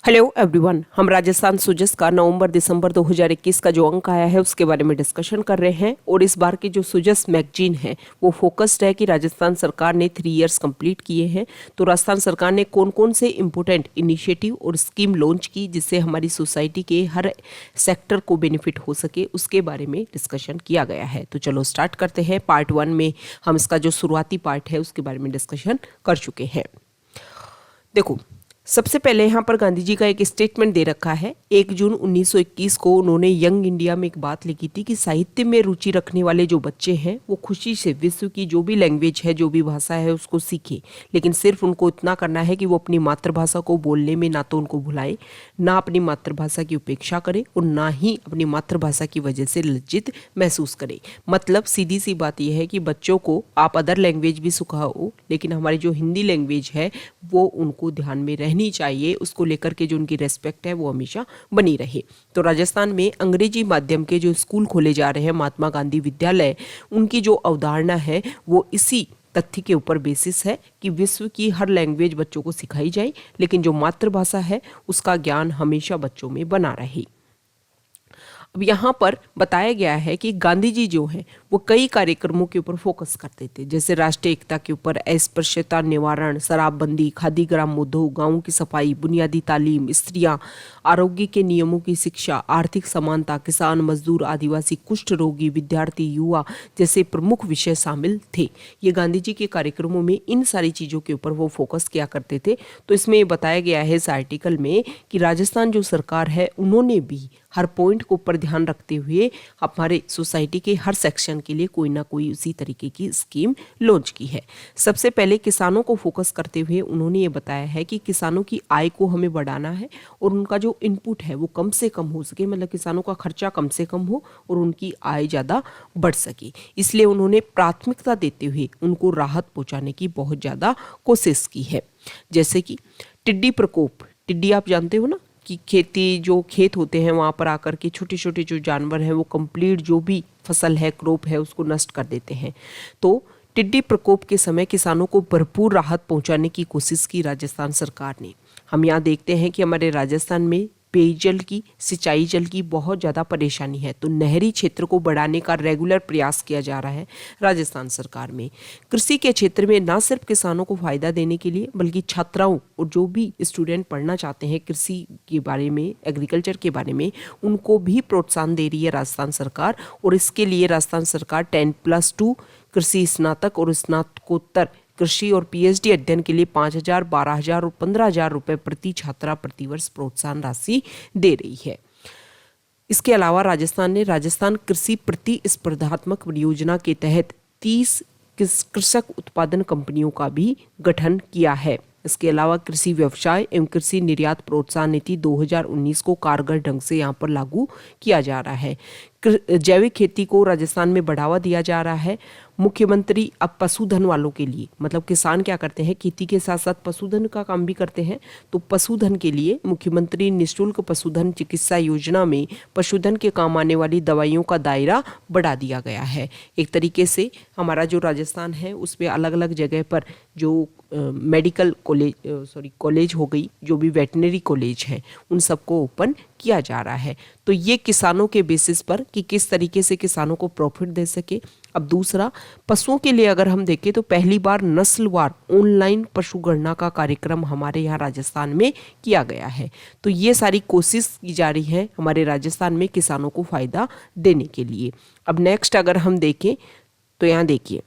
Hello everyone, हम राजस्थान सुजस का नवंबर-दिसंबर 2021 का जो अंक आया है उसके बारे में डिस्कशन कर रहे हैं। और इस बार की जो सुजस मैगजीन है वो फोकस्ड है कि राजस्थान सरकार ने 3 इयर्स कंप्लीट किए हैं। तो राजस्थान सरकार ने कौन कौन से इम्पोर्टेंट इनिशिएटिव और स्कीम लॉन्च की जिससे हमारी सोसाइटी के हर सेक्टर को बेनिफिट हो सके, उसके बारे में डिस्कशन किया गया है। तो चलो स्टार्ट करते हैं। पार्ट 1 में हम इसका जो शुरुआती पार्ट है उसके बारे में डिस्कशन कर चुके हैं। देखो, सबसे पहले यहाँ पर गांधी जी का एक स्टेटमेंट दे रखा है। 1 जून 1921 को उन्होंने यंग इंडिया में एक बात लिखी थी कि साहित्य में रुचि रखने वाले जो बच्चे हैं वो खुशी से विश्व की जो भी लैंग्वेज है, जो भी भाषा है, उसको सीखें, लेकिन सिर्फ उनको इतना करना है कि वो अपनी मातृभाषा को बोलने में ना तो उनको भुलाएं, ना अपनी मातृभाषा की उपेक्षा करें और ना ही अपनी मातृभाषा की वजह से लज्जित महसूस करें। मतलब सीधी सी बात यह है कि बच्चों को आप अदर लैंग्वेज भी सिखाओ, लेकिन हमारी जो हिंदी लैंग्वेज है वो उनको ध्यान में रहनी चाहिए, उसको लेकर के जो उनकी रेस्पेक्ट है वो हमेशा बनी रहे। तो राजस्थान में अंग्रेजी माध्यम के जो स्कूल खोले जा रहे हैं, महात्मा गांधी विद्यालय, उनकी जो अवधारणा है वो इसी तथ्य के ऊपर बेसिस है कि विश्व की हर लैंग्वेज बच्चों को सिखाई जाए, लेकिन जो मातृभाषा है उसका ज्ञान हमेशा बच्चों में बना रहे। अब यहाँ पर बताया गया है कि गांधी जी जो हैं वो कई कार्यक्रमों के ऊपर फोकस करते थे, जैसे राष्ट्रीय एकता के ऊपर, अस्पृश्यता निवारण, शराबबंदी, खादी ग्राम उद्योग, गाँव की सफाई, बुनियादी तालीम, स्त्रियां, आरोग्य के नियमों की शिक्षा, आर्थिक समानता, किसान, मजदूर, आदिवासी, कुष्ठ रोगी, विद्यार्थी, युवा जैसे प्रमुख विषय शामिल थे। ये गांधी जी के कार्यक्रमों में इन सारी चीज़ों के ऊपर वो फोकस किया करते थे। तो इसमें ये बताया गया है इस आर्टिकल में कि राजस्थान जो सरकार है उन्होंने भी हर पॉइंट को ऊपर ध्यान रखते हुए हमारे सोसाइटी के हर सेक्शन के लिए कोई ना कोई उसी तरीके की स्कीम लॉन्च की है। सबसे पहले किसानों को फोकस करते हुए उन्होंने ये बताया है कि किसानों की आय को हमें बढ़ाना है और उनका जो इनपुट है वो कम से कम हो सके, मतलब किसानों का खर्चा कम से कम हो और उनकी आय ज़्यादा बढ़ सके। इसलिए उन्होंने प्राथमिकता देते हुए उनको राहत पहुँचाने की बहुत ज़्यादा कोशिश की है। जैसे कि टिड्डी प्रकोप, टिड्डी आप जानते हो ना कि खेती जो खेत होते हैं वहाँ पर आकर के छोटे छोटे जो जानवर हैं वो कंप्लीट जो भी फसल है, क्रॉप है, उसको नष्ट कर देते हैं। तो टिड्डी प्रकोप के समय किसानों को भरपूर राहत पहुंचाने की कोशिश की राजस्थान सरकार ने। हम यहाँ देखते हैं कि हमारे राजस्थान में पेयजल की, सिंचाई जल की बहुत ज़्यादा परेशानी है, तो नहरी क्षेत्र को बढ़ाने का रेगुलर प्रयास किया जा रहा है राजस्थान सरकार में। कृषि के क्षेत्र में ना सिर्फ किसानों को फायदा देने के लिए बल्कि छात्राओं और जो भी स्टूडेंट पढ़ना चाहते हैं कृषि के बारे में, एग्रीकल्चर के बारे में, उनको भी प्रोत्साहन दे रही है राजस्थान सरकार। और इसके लिए राजस्थान सरकार 10+2 कृषि स्नातक और स्नातकोत्तर कृषि और पीएचडी अध्ययन के लिए 5,000, 12,000 और 15,000 रुपए प्रति छात्रा प्रतिवर्ष प्रोत्साहन राशि दे रही है। इसके अलावा राजस्थान ने राजस्थान कृषि प्रतिस्पर्धात्मक परियोजना के तहत 30 कृषक उत्पादन कंपनियों का भी गठन किया है। इसके अलावा कृषि व्यवसाय एवं कृषि निर्यात प्रोत्साहन नीति 2019 को कारगर ढंग से यहाँ पर लागू किया जा रहा है। जैविक खेती को राजस्थान में बढ़ावा दिया जा रहा है। मुख्यमंत्री अब पशुधन वालों के लिए, मतलब किसान क्या करते हैं, खेती के साथ साथ पशुधन का काम भी करते हैं, तो पशुधन के लिए मुख्यमंत्री निःशुल्क पशुधन चिकित्सा योजना में पशुधन के काम आने वाली दवाइयों का दायरा बढ़ा दिया गया है। एक तरीके से हमारा जो राजस्थान है उसमें अलग अलग जगह पर जो मेडिकल कॉलेज हो गई, जो भी वेटनरी कॉलेज है, उन सबको ओपन किया जा रहा है। तो ये किसानों के बेसिस पर कि किस तरीके से किसानों को प्रॉफिट दे सके। अब दूसरा, पशुओं के लिए अगर हम देखें तो पहली बार नस्लवार ऑनलाइन पशु गणना का कार्यक्रम हमारे यहाँ राजस्थान में किया गया है। तो ये सारी कोशिश की जा रही है हमारे राजस्थान में किसानों को फायदा देने के लिए। अब नेक्स्ट अगर हम देखें तो यहाँ देखिए,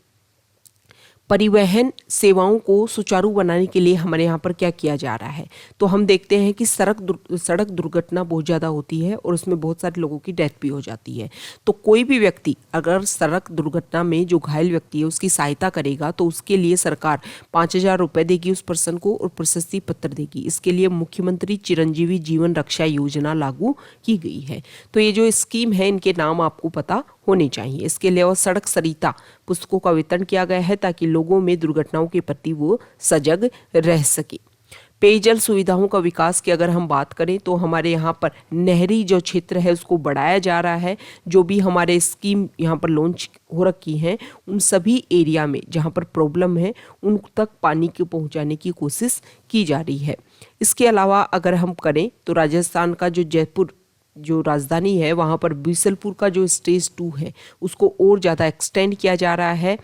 परिवहन सेवाओं को सुचारू बनाने के लिए हमारे यहाँ पर क्या किया जा रहा है। तो हम देखते हैं कि सड़क दुर्घटना बहुत ज़्यादा होती है और उसमें बहुत सारे लोगों की डेथ भी हो जाती है। तो कोई भी व्यक्ति अगर सड़क दुर्घटना में जो घायल व्यक्ति है उसकी सहायता करेगा तो उसके लिए सरकार 5,000 रुपये देगी उस पर्सन को और प्रशस्ति पत्र देगी। इसके लिए मुख्यमंत्री चिरंजीवी जीवन रक्षा योजना लागू की गई है। तो ये जो स्कीम है इनके नाम आपको पता होने चाहिए। इसके अलावा सड़क सरिता पुस्तकों का वितरण किया गया है ताकि लोगों में दुर्घटनाओं के प्रति वो सजग रह सके। पेयजल सुविधाओं का विकास की अगर हम बात करें तो हमारे यहाँ पर नहरी जो क्षेत्र है उसको बढ़ाया जा रहा है। जो भी हमारे स्कीम यहाँ पर लॉन्च हो रखी हैं उन सभी एरिया में जहाँ पर प्रॉब्लम है उन तक पानी को पहुँचाने की कोशिश की जा रही है। इसके अलावा अगर हम करें तो राजस्थान का जो जयपुर जो राजधानी है वहाँ पर बीसलपुर का जो स्टेज 2 है उसको और ज़्यादा एक्सटेंड किया जा रहा है।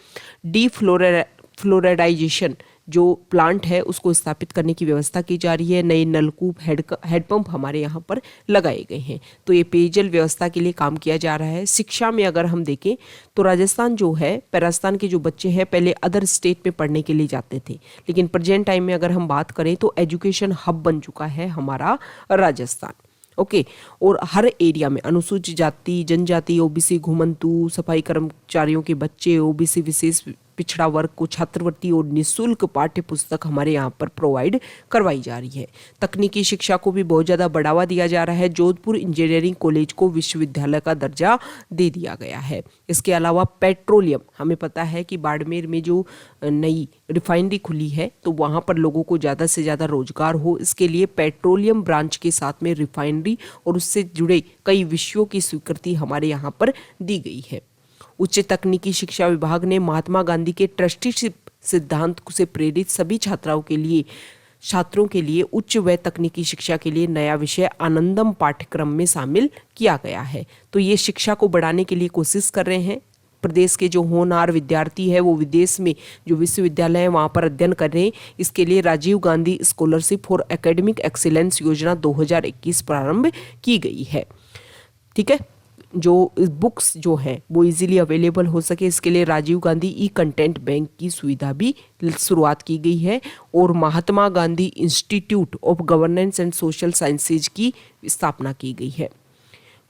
फ्लोराइडाइजेशन जो प्लांट है उसको स्थापित करने की व्यवस्था की जा रही है। नए नलकूप हेडपंप हमारे यहाँ पर लगाए गए हैं। तो ये पेयजल व्यवस्था के लिए काम किया जा रहा है। शिक्षा में अगर हम देखें तो राजस्थान जो है, राजस्थान के जो बच्चे हैं पहले अदर स्टेट में पढ़ने के लिए जाते थे, लेकिन प्रेजेंट टाइम में अगर हम बात करें तो एजुकेशन हब बन चुका है हमारा राजस्थान। ओके और हर एरिया में अनुसूचित जाति, जनजाति, ओबीसी, घुमंतु, सफाई कर्मचारियों के बच्चे, ओबीसी विशेष पिछड़ा वर्ग को छात्रवृत्ति और निःशुल्क पाठ्य पुस्तक हमारे यहाँ पर प्रोवाइड करवाई जा रही है। तकनीकी शिक्षा को भी बहुत ज़्यादा बढ़ावा दिया जा रहा है। जोधपुर इंजीनियरिंग कॉलेज को विश्वविद्यालय का दर्जा दे दिया गया है। इसके अलावा पेट्रोलियम, हमें पता है कि बाड़मेर में जो नई रिफाइनरी खुली है तो वहाँ पर लोगों को ज़्यादा से ज़्यादा रोजगार हो, इसके लिए पेट्रोलियम ब्रांच के साथ में रिफाइनरी और उससे जुड़े कई विषयों की स्वीकृति हमारे यहाँ पर दी गई है। उच्च तकनीकी शिक्षा विभाग ने महात्मा गांधी के ट्रस्टीशिप सिद्धांत से प्रेरित सभी छात्रों के लिए उच्च व तकनीकी शिक्षा के लिए नया विषय आनंदम पाठ्यक्रम में शामिल किया गया है। तो ये शिक्षा को बढ़ाने के लिए कोशिश कर रहे हैं। प्रदेश के जो होनहार विद्यार्थी है वो विदेश में जो विश्वविद्यालय है वहाँ पर अध्ययन कर रहे हैं। इसके लिए Rajiv Gandhi scholarship for academic excellence योजना 2021 प्रारंभ की गई है। ठीक है, जो बुक्स जो हैं वो इजीली अवेलेबल हो सके इसके लिए Rajiv Gandhi e content bank की सुविधा भी शुरुआत की गई है और Mahatma Gandhi Institute of Governance and Social Sciences की स्थापना की गई है।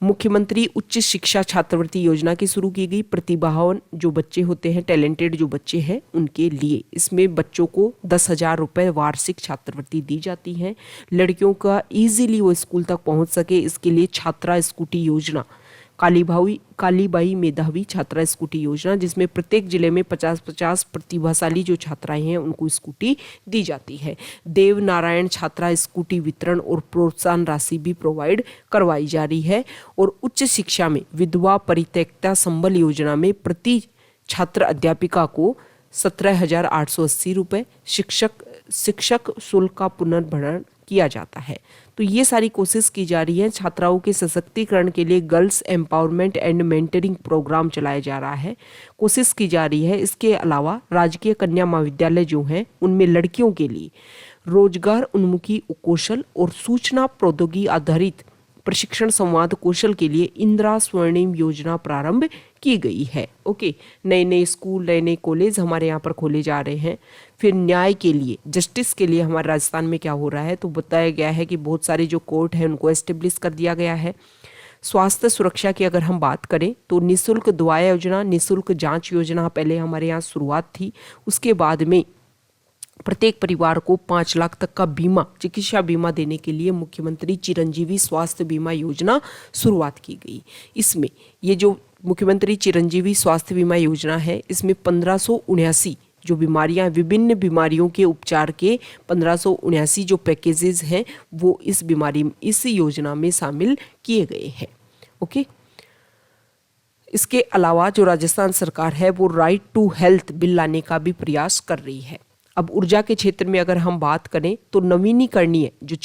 मुख्यमंत्री उच्च शिक्षा छात्रवृत्ति योजना की शुरू की गई। प्रतिभावान जो बच्चे होते हैं, टैलेंटेड जो बच्चे हैं उनके लिए इसमें बच्चों को 10,000 रुपये वार्षिक छात्रवृत्ति दी जाती है। लड़कियों का इजीली वो स्कूल तक पहुंच सके इसके लिए छात्रा स्कूटी योजना, कालीबाई मेधावी छात्रा स्कूटी योजना, जिसमें प्रत्येक जिले में 50-50 प्रतिभाशाली जो छात्राएं हैं उनको स्कूटी दी जाती है। देव नारायण छात्रा स्कूटी वितरण और प्रोत्साहन राशि भी प्रोवाइड करवाई जा रही है। और उच्च शिक्षा में विधवा परित्यक्ता संबल योजना में प्रति छात्र अध्यापिका को 17,880 रुपये शिक्षक शुल्क का पुनर्भरण किया जाता है। तो ये सारी कोशिश की जा रही है। छात्राओं के सशक्तिकरण के लिए girls empowerment and mentoring programme चलाया जा रहा है, कोशिश की जा रही है। इसके अलावा राजकीय कन्या महाविद्यालय जो हैं उनमें लड़कियों के लिए रोजगार उन्मुखी कौशल और सूचना प्रौद्योगिकी आधारित प्रशिक्षण संवाद कौशल के लिए इंदिरा स्वर्णिम योजना प्रारंभ की गई है। ओके, नए नए स्कूल, नए नए कॉलेज हमारे यहाँ पर खोले जा रहे हैं। फिर न्याय के लिए, जस्टिस के लिए हमारे राजस्थान में क्या हो रहा है तो बताया गया है कि बहुत सारे जो कोर्ट हैं उनको एस्टेब्लिश कर दिया गया है। स्वास्थ्य सुरक्षा की अगर हम बात करें तो निःशुल्क दवा योजना, निःशुल्क जांच योजना पहले हमारे यहाँ शुरुआत थी। उसके बाद में प्रत्येक परिवार को 5 लाख तक का बीमा, चिकित्सा बीमा देने के लिए मुख्यमंत्री चिरंजीवी स्वास्थ्य बीमा योजना शुरुआत की गई। इसमें ये जो मुख्यमंत्री चिरंजीवी स्वास्थ्य बीमा योजना है इसमें 1579 जो बीमारियां, विभिन्न बीमारियों के उपचार के 1579 जो पैकेजेस हैं वो इस योजना में शामिल किए गए हैं। ओके, इसके अलावा जो राजस्थान सरकार है वो राइट टू हेल्थ बिल लाने का भी प्रयास कर रही है। अब ऊर्जा के क्षेत्र में अगर हम बात करें तो नवीनीकरणीय जो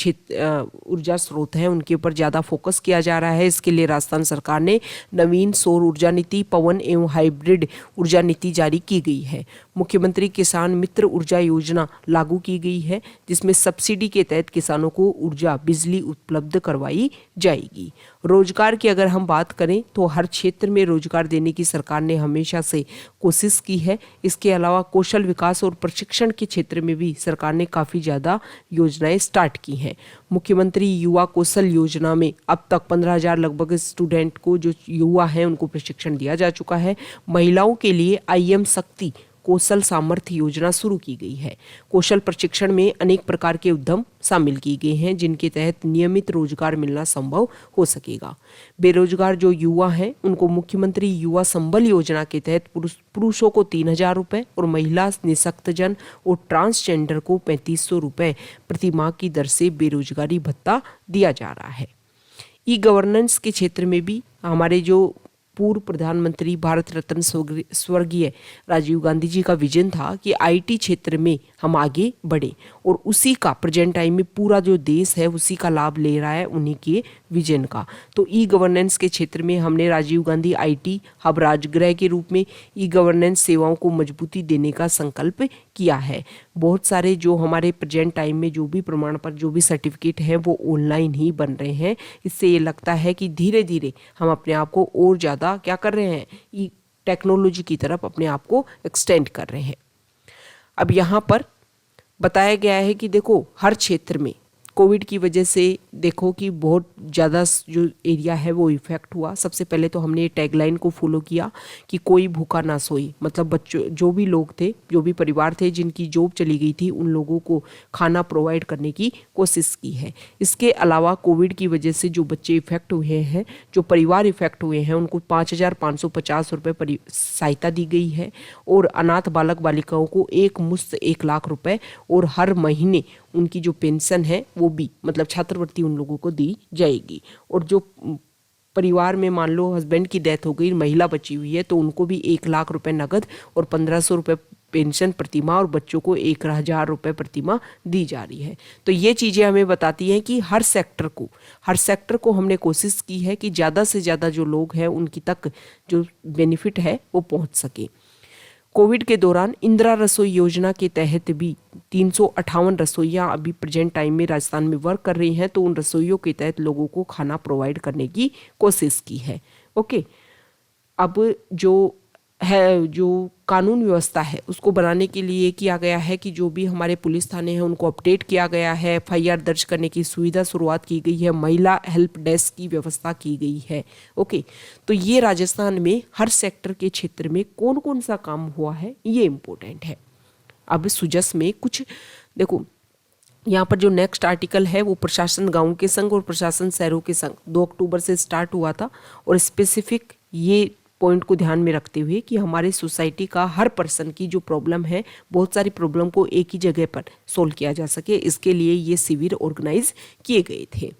ऊर्जा स्रोत हैं उनके ऊपर ज़्यादा फोकस किया जा रहा है। इसके लिए राजस्थान सरकार ने नवीन सौर ऊर्जा नीति, पवन एवं हाइब्रिड ऊर्जा नीति जारी की गई है। मुख्यमंत्री किसान मित्र ऊर्जा योजना लागू की गई है जिसमें सब्सिडी के तहत किसानों को ऊर्जा बिजली उपलब्ध करवाई जाएगी। रोजगार की अगर हम बात करें तो हर क्षेत्र में रोजगार देने की सरकार ने हमेशा से कोशिश की है। इसके अलावा कौशल विकास और प्रशिक्षण के क्षेत्र में भी सरकार ने काफ़ी ज़्यादा योजनाएं स्टार्ट की हैं। मुख्यमंत्री युवा कौशल योजना में अब तक 15,000 लगभग स्टूडेंट को, जो युवा हैं, उनको प्रशिक्षण दिया जा चुका है। महिलाओं के लिए IM शक्ति कौशल सामर्थ्य योजना शुरू की गई है। कौशल प्रशिक्षण में अनेक प्रकार के उद्यम शामिल किए गए हैं जिनके तहत नियमित रोजगार मिलना संभव हो सकेगा। बेरोजगार जो युवा हैं उनको मुख्यमंत्री युवा संबल योजना के तहत पुरुषों को 3,000 रुपये और महिला निःशक्तजन और ट्रांसजेंडर को 3,500 रुपये प्रति माह की दर से बेरोजगारी भत्ता दिया जा रहा है। ई गवर्नेंस के क्षेत्र में भी हमारे जो पूर्व प्रधानमंत्री भारत रत्न स्वर्गीय राजीव गांधी जी का विजन था कि आईटी क्षेत्र में हम आगे बढ़े, और उसी का प्रेजेंट टाइम में पूरा जो देश है उसी का लाभ ले रहा है, उन्हीं के विजन का। तो ई गवर्नेंस के क्षेत्र में हमने राजीव गांधी आईटी हब राजगृह के रूप में ई गवर्नेंस सेवाओं को मजबूती देने का संकल्प किया है। बहुत सारे जो हमारे प्रेजेंट टाइम में जो भी प्रमाण पत्र, जो भी सर्टिफिकेट हैं वो ऑनलाइन ही बन रहे हैं। इससे ये लगता है कि धीरे धीरे हम अपने आप को और ज़्यादा क्या कर रहे हैं, ई टेक्नोलॉजी की तरफ अपने आप को एक्सटेंड कर रहे हैं। अब यहाँ पर बताया गया है कि देखो हर क्षेत्र में कोविड की वजह से देखो कि बहुत ज़्यादा जो एरिया है वो इफेक्ट हुआ। सबसे पहले तो हमने ये टैगलाइन को फॉलो किया कि कोई भूखा ना सोए, मतलब बच्चों जो भी लोग थे, जो भी परिवार थे जिनकी जॉब चली गई थी, उन लोगों को खाना प्रोवाइड करने की कोशिश की है। इसके अलावा कोविड की वजह से जो बच्चे इफेक्ट हुए हैं, जो परिवार इफेक्ट हुए हैं, उनको 5,550 रुपये सहायता दी गई है, और अनाथ बालक बालिकाओं को एक मुश्त 1 लाख रुपए, और हर महीने उनकी जो पेंशन है वो भी, मतलब छात्रवृत्ति उन लोगों को दी जाएगी। और जो परिवार में मान लो हस्बैंड की डेथ हो गई, महिला बची हुई है, तो उनको भी 1 लाख रुपए नगद और 1,500 रुपये पेंशन प्रतिमाह, और बच्चों को 1,000 रुपये प्रतिमाह दी जा रही है। तो ये चीज़ें हमें बताती हैं कि हर सेक्टर को हमने कोशिश की है कि ज़्यादा से ज़्यादा जो लोग हैं उनकी तक जो बेनिफिट है वो पहुँच सके। कोविड के दौरान इंदिरा रसोई योजना के तहत भी 358 रसोइयाँ अभी प्रेजेंट टाइम में राजस्थान में वर्क कर रही हैं, तो उन रसोइयों के तहत लोगों को खाना प्रोवाइड करने की कोशिश की है। ओके, अब जो कानून व्यवस्था है उसको बनाने के लिए किया गया है कि जो भी हमारे पुलिस थाने हैं उनको अपडेट किया गया है, FIR दर्ज करने की सुविधा शुरुआत की गई है, महिला हेल्प डेस्क की व्यवस्था की गई है। ओके, तो ये राजस्थान में हर सेक्टर के क्षेत्र में कौन कौन सा काम हुआ है ये इम्पोर्टेंट है। अब सुजस में कुछ देखो, यहाँ पर जो नेक्स्ट आर्टिकल है वो प्रशासन गाँव के संघ और प्रशासन शहरों के संघ 2 अक्टूबर से स्टार्ट हुआ था, और स्पेसिफिक ये पॉइंट को ध्यान में रखते हुए कि हमारे सोसाइटी का हर पर्सन की जो प्रॉब्लम है, बहुत सारी प्रॉब्लम को एक ही जगह पर सोल्व किया जा सके, इसके लिए ये शिविर ऑर्गेनाइज किए गए थे।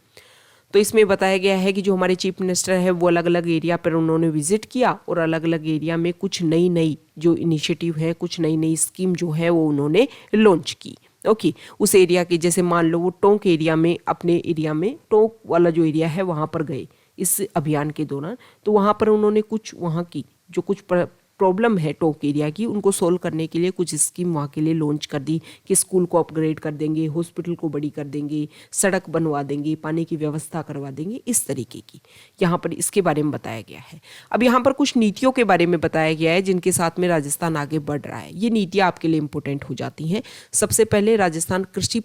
तो इसमें बताया गया है कि जो हमारे चीफ मिनिस्टर है वो अलग अलग एरिया पर उन्होंने विजिट किया, और अलग अलग एरिया में कुछ नई जो इनिशिएटिव है, कुछ नई स्कीम जो है वो उन्होंने लॉन्च की। ओके, उस एरिया के जैसे मान लो वो टोंक एरिया में, अपने एरिया में टोंक वाला जो एरिया है वहाँ पर गए इस अभियान के दौरान, तो वहाँ पर उन्होंने कुछ वहाँ की जो कुछ प्रॉब्लम है टोंक एरिया की, उनको सोल्व करने के लिए कुछ स्कीम वहाँ के लिए लॉन्च कर दी कि स्कूल को अपग्रेड कर देंगे, हॉस्पिटल को बड़ी कर देंगे, सड़क बनवा देंगे, पानी की व्यवस्था करवा देंगे, इस तरीके की यहाँ पर इसके बारे में बताया गया है। अब यहाँ पर कुछ नीतियों के बारे में बताया गया है जिनके साथ में राजस्थान आगे बढ़ रहा है। ये नीतियाँ आपके लिए इंपॉर्टेंट हो जाती हैं। सबसे पहले राजस्थान कृषि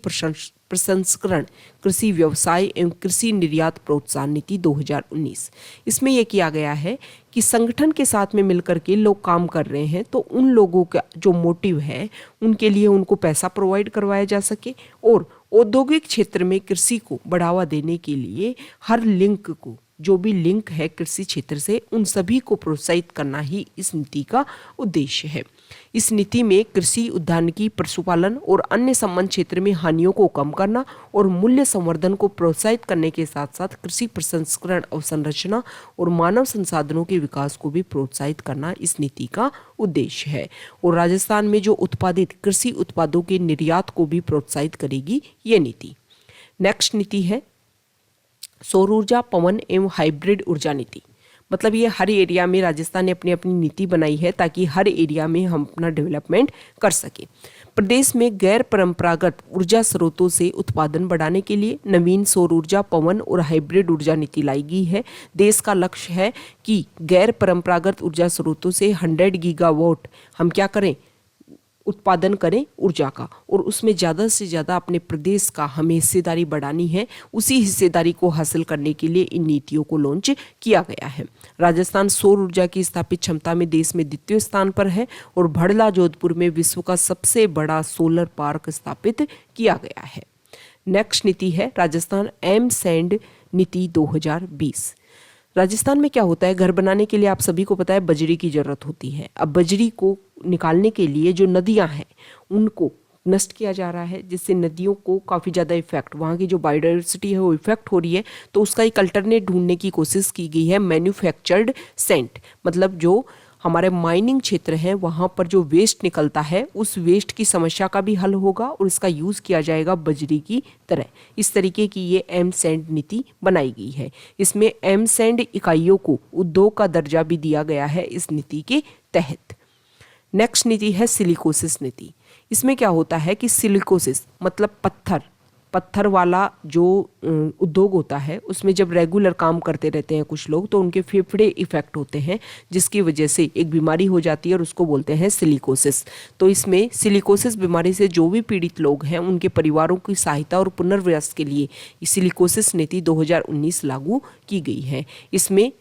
प्रसंस्करण, कृषि व्यवसाय एवं कृषि निर्यात प्रोत्साहन नीति 2019। इसमें यह किया गया है कि संगठन के साथ में मिलकर के लोग काम कर रहे हैं, तो उन लोगों का जो मोटिव है उनके लिए उनको पैसा प्रोवाइड करवाया जा सके, और औद्योगिक क्षेत्र में कृषि को बढ़ावा देने के लिए हर लिंक को, जो भी लिंक है कृषि क्षेत्र से, उन सभी को प्रोत्साहित करना ही इस नीति का उद्देश्य है। इस नीति में कृषि, उद्यानिकी, पशुपालन और अन्य संबंध क्षेत्र में हानियों को कम करना और मूल्य संवर्धन को प्रोत्साहित करने के साथ साथ कृषि प्रसंस्करण, अवसंरचना और मानव संसाधनों के विकास को भी प्रोत्साहित करना इस नीति का उद्देश्य है। और राजस्थान में जो उत्पादित कृषि उत्पादों के निर्यात को भी प्रोत्साहित करेगी ये नीति। नेक्स्ट नीति है सौर ऊर्जा, पवन एवं हाइब्रिड ऊर्जा नीति। मतलब ये हर एरिया में राजस्थान ने अपनी अपनी नीति बनाई है ताकि हर एरिया में हम अपना डेवलपमेंट कर सके। प्रदेश में गैर परंपरागत ऊर्जा स्रोतों से उत्पादन बढ़ाने के लिए नवीन सौर ऊर्जा, पवन और हाइब्रिड ऊर्जा नीति लाई गई है। देश का लक्ष्य है कि गैर परंपरागत ऊर्जा स्रोतों से 100 गीगावाट हम क्या करें, उत्पादन करें ऊर्जा का, और उसमें ज़्यादा से ज़्यादा अपने प्रदेश का हमें हिस्सेदारी बढ़ानी है। उसी हिस्सेदारी को हासिल करने के लिए इन नीतियों को लॉन्च किया गया है। राजस्थान सौर ऊर्जा की स्थापित क्षमता में देश में द्वितीय स्थान पर है और भड़ला जोधपुर में विश्व का सबसे बड़ा सोलर पार्क स्थापित किया गया है। नेक्स्ट नीति है राजस्थान एम सैंड नीति 2020। राजस्थान में क्या होता है, घर बनाने के लिए आप सभी को पता है बजरी की जरूरत होती है। अब बजरी को निकालने के लिए जो नदियां हैं उनको नष्ट किया जा रहा है, जिससे नदियों को काफ़ी ज़्यादा इफेक्ट, वहाँ की जो बायोडाइवर्सिटी है वो इफेक्ट हो रही है। तो उसका एक अल्टरनेट ढूंढने की कोशिश की गई है, मैन्युफैक्चर्ड सेंट, मतलब जो हमारे माइनिंग क्षेत्र है वहाँ पर जो वेस्ट निकलता है उस वेस्ट की समस्या का भी हल होगा और इसका यूज़ किया जाएगा बजरी की तरह। इस तरीके की ये एम सैंड नीति बनाई गई है। इसमें एम सैंड इकाइयों को उद्योग का दर्जा भी दिया गया है इस नीति के तहत। नेक्स्ट नीति है सिलिकोसिस नीति। इसमें क्या होता है कि सिलिकोसिस मतलब पत्थर वाला जो उद्योग होता है उसमें जब रेगुलर काम करते रहते हैं कुछ लोग तो उनके फेफड़े इफेक्ट होते हैं, जिसकी वजह से एक बीमारी हो जाती है और उसको बोलते हैं सिलिकोसिस। तो इसमें सिलिकोसिस बीमारी से जो भी पीड़ित लोग हैं उनके परिवारों की सहायता और पुनर्वास के लिए सिलिकोसिस नीति 2019 लागू की गई है। इसमें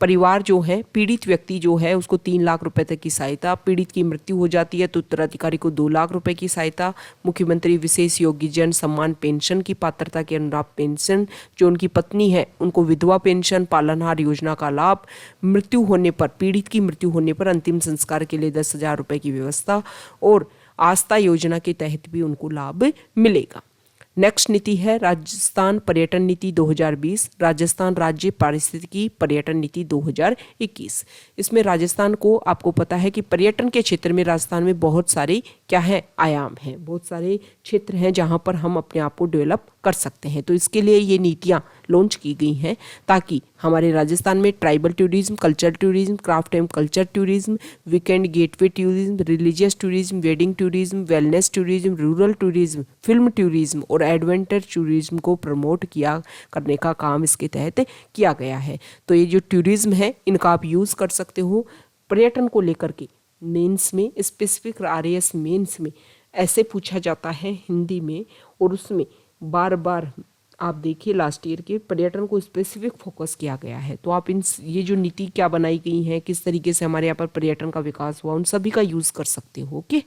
परिवार जो है, पीड़ित व्यक्ति जो है उसको 3 लाख रुपए तक की सहायता, पीड़ित की मृत्यु हो जाती है तो उत्तराधिकारी को 2 लाख रुपए की सहायता, मुख्यमंत्री विशेष योग्य जन सम्मान पेंशन की पात्रता के अनुसार पेंशन, जो उनकी पत्नी है उनको विधवा पेंशन, पालनहार योजना का लाभ, मृत्यु होने पर, पीड़ित की मृत्यु होने पर अंतिम संस्कार के लिए 10,000 रुपए की व्यवस्था और आस्था योजना के तहत भी उनको लाभ मिलेगा। नेक्स्ट नीति है राजस्थान पर्यटन नीति 2020, राजस्थान राज्य पारिस्थितिकी पर्यटन नीति 2021। इसमें राजस्थान को, आपको पता है कि पर्यटन के क्षेत्र में राजस्थान में बहुत सारे क्या है आयाम हैं, बहुत सारे क्षेत्र हैं जहां पर हम अपने आप को डेवलप कर सकते हैं। तो इसके लिए ये नीतियां लॉन्च की गई हैं ताकि हमारे राजस्थान में tribal tourism, cultural tourism, craft and culture tourism, weekend getaway tourism, religious tourism, wedding tourism, wellness tourism, rural tourism, film tourism और एडवेंचर टूरिज्म को प्रमोट करने का काम इसके तहत किया गया है। तो ये जो टूरिज्म है इनका आप यूज़ कर सकते हो पर्यटन को लेकर के। मेंस में स्पेसिफिक RAS मेंस में ऐसे पूछा जाता है हिंदी में, और उसमें बार बार आप देखिए लास्ट ईयर के पर्यटन को स्पेसिफिक फोकस किया गया है। तो आप ये जो नीति क्या बनाई गई है, किस तरीके से हमारे यहाँ पर पर्यटन का विकास हुआ, उन सभी का यूज़ कर सकते हो। ओके।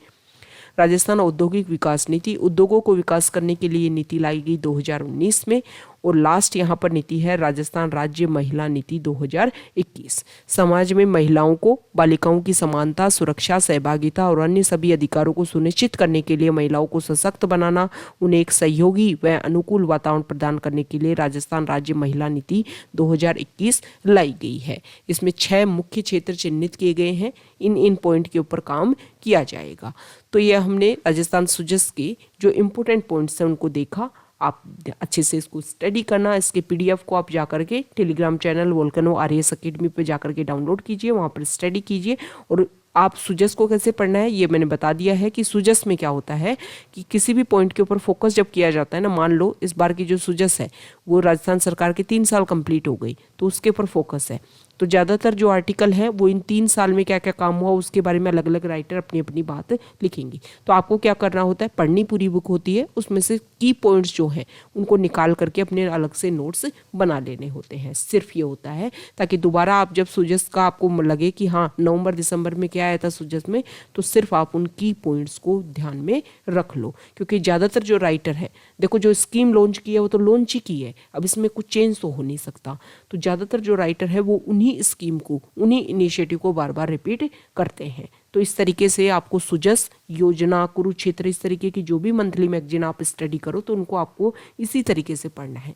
राजस्थान औद्योगिक विकास नीति, उद्योगों को विकास करने के लिए नीति लाई गई 2019 में। और लास्ट यहाँ पर नीति है राजस्थान राज्य महिला नीति 2021। समाज में महिलाओं को, बालिकाओं की समानता, सुरक्षा, सहभागिता और अन्य सभी अधिकारों को सुनिश्चित करने के लिए महिलाओं को सशक्त बनाना, उन्हें एक सहयोगी व अनुकूल वातावरण प्रदान करने के लिए राजस्थान राज्य महिला नीति 2021 लाई गई है। इसमें 6 मुख्य क्षेत्र चिन्हित किए गए हैं, इन पॉइंट के ऊपर काम किया जाएगा। तो ये हमने राजस्थान सुजस के जो इम्पोर्टेंट पॉइंट्स हैं उनको देखा। आप अच्छे से इसको स्टडी करना। इसके PDF को आप जाकर के Telegram channel volcano RAS academy पे जाकर के डाउनलोड कीजिए, वहाँ पर स्टडी कीजिए। और आप सुजस को कैसे पढ़ना है ये मैंने बता दिया है कि सुजस में क्या होता है कि किसी भी पॉइंट के ऊपर फोकस जब किया जाता है ना, मान लो इस बार की जो सुजस है वो राजस्थान सरकार के 3 साल कंप्लीट हो गई तो उसके ऊपर फोकस है। तो ज़्यादातर जो आर्टिकल है वो इन 3 साल में क्या क्या काम हुआ उसके बारे में अलग अलग राइटर अपनी अपनी बात लिखेंगे। तो आपको क्या करना होता है, पढ़नी पूरी बुक होती है, उसमें से की पॉइंट्स जो हैं उनको निकाल करके अपने अलग से नोट्स बना लेने होते हैं। सिर्फ ये होता है ताकि दोबारा आप जब सुजस का आपको लगे कि हाँ नवंबर दिसंबर में क्या आया था सुजस में, तो सिर्फ आप उन की पॉइंट्स को ध्यान में रख लो। क्योंकि ज़्यादातर जो राइटर है, देखो जो स्कीम लॉन्च की है वो तो लॉन्च ही की है, अब इसमें कुछ चेंज तो हो नहीं सकता। तो ज़्यादातर जो राइटर है वो उन्हीं स्कीम को, उन्हीं इनिशिएटिव को बार बार रिपीट करते हैं। तो इस तरीके से आपको सुजस, योजना, कुरुक्षेत्र, इस तरीके की जो भी मंथली मैगजीन आप स्टडी करो तो उनको आपको इसी तरीके से पढ़ना है।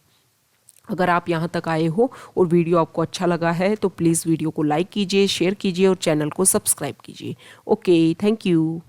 अगर आप यहाँ तक आए हो और वीडियो आपको अच्छा लगा है तो प्लीज़ वीडियो को लाइक कीजिए, शेयर कीजिए और चैनल को सब्सक्राइब कीजिए। Okay, thank you.